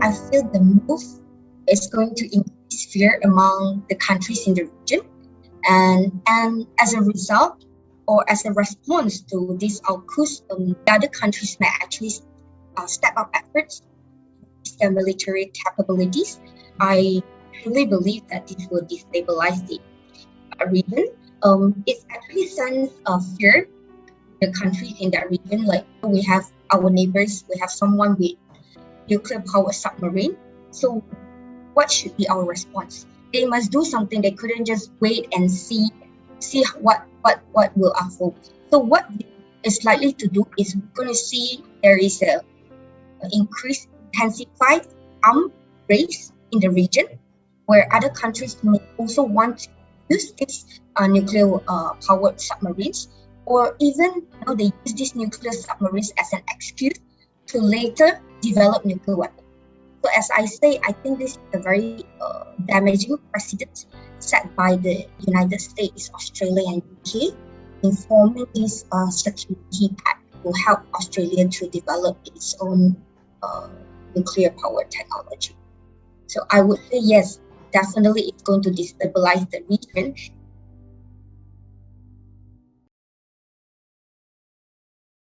I feel the move is going to increase fear among the countries in the region. And as a result, or as a response to this AUKUS, the other countries may actually step up efforts, their military capabilities. I truly believe that this will destabilize the region. It actually sends a fear to the countries in that region. Like we have our neighbors, we have someone with nuclear powered submarine. So what should be our response? They must do something. They couldn't just wait and see what will unfold. So what is likely to do is we're going to see there is a increased, intensified arms race in the region, where other countries may also want to use these nuclear powered submarines, or even they use these nuclear submarines as an excuse to later develop nuclear weapons. So as I say, I think this is a very damaging precedent set by the United States, Australia, and UK in forming this security pact to help Australia to develop its own nuclear power technology. So I would say yes, definitely it's going to destabilize the region,